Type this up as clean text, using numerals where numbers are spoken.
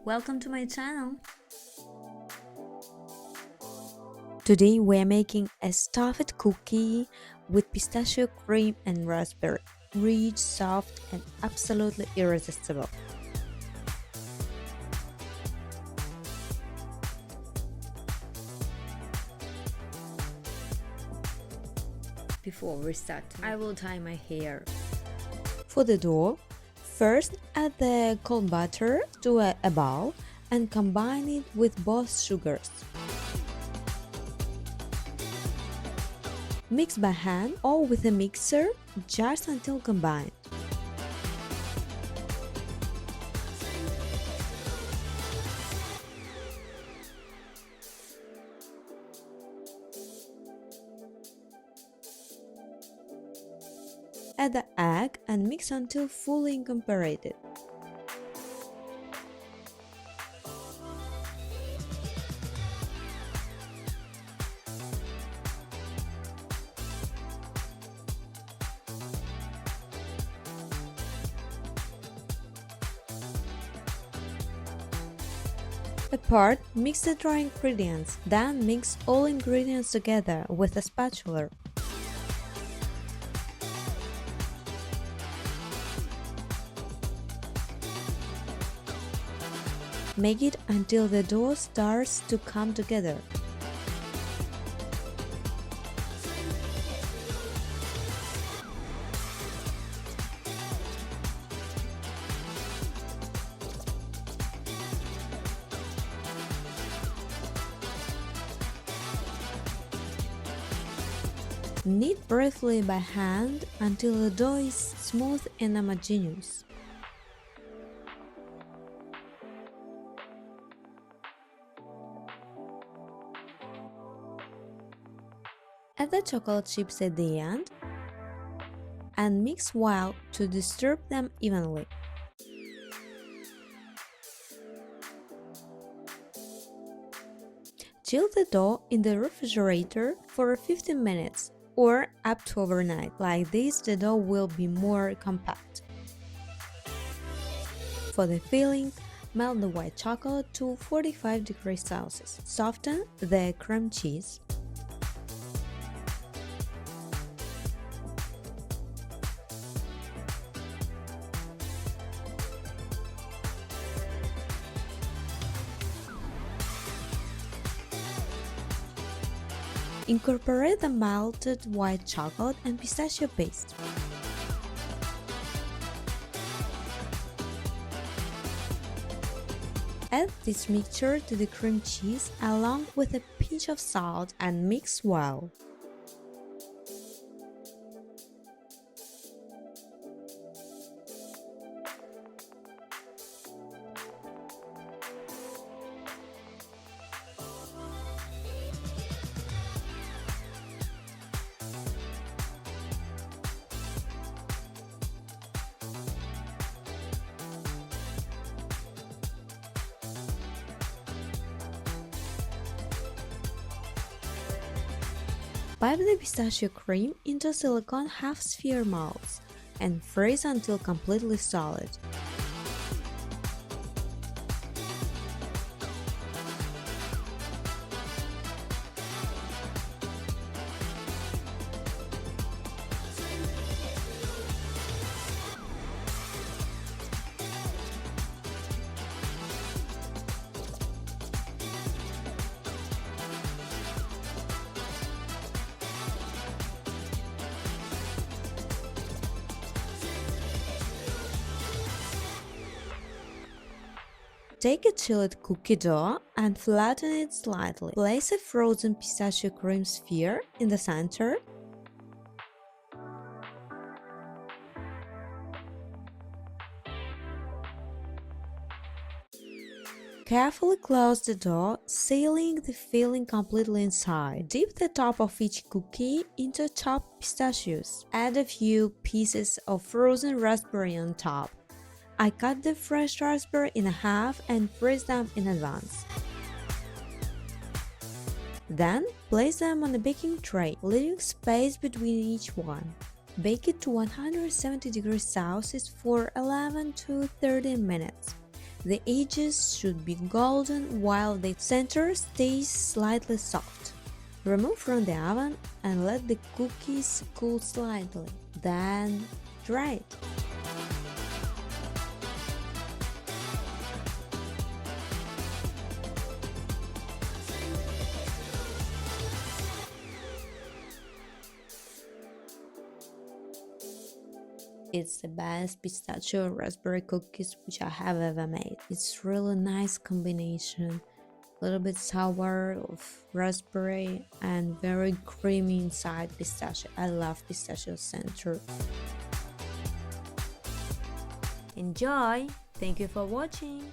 welcome to my channel! Today we are making a stuffed cookie with pistachio cream and raspberry. Rich, soft and absolutely irresistible. Before we start, I will tie my hair. For the dough, first add the cold butter to a bowl and combine it with both sugars. Mix by hand or with a mixer just until combined. Add the egg and mix until fully incorporated. Apart, mix the dry ingredients, then mix all ingredients together with a spatula. Make it until the dough starts to come together. Knead briefly by hand until the dough is smooth and homogeneous. Add the chocolate chips at the end and mix well to disturb them evenly. Chill the dough in the refrigerator for 15 minutes or up to overnight. Like this, the dough will be more compact. For the filling, melt the white chocolate to 45 degrees Celsius. Soften the cream cheese. Incorporate the melted white chocolate and pistachio paste. Add this mixture to the cream cheese along with a pinch of salt and mix well. Pipe the pistachio cream into silicone half-sphere molds and freeze until completely solid. Take a chilled cookie dough and flatten it slightly. Place a frozen pistachio cream sphere in the center. Carefully close the dough, sealing the filling completely inside. Dip the top of each cookie into chopped pistachios. Add a few pieces of frozen raspberry on top. I cut the fresh raspberry in half and freeze them in advance. Then, place them on a baking tray, leaving space between each one. Bake it to 170 degrees Celsius for 11 to 13 minutes. The edges should be golden while the center stays slightly soft. Remove from the oven and let the cookies cool slightly, then dry it. It's the best pistachio raspberry cookies which I have ever made. It's really nice combination. A little bit sour of raspberry and very creamy inside pistachio. I love pistachio center. Enjoy! Thank you for watching.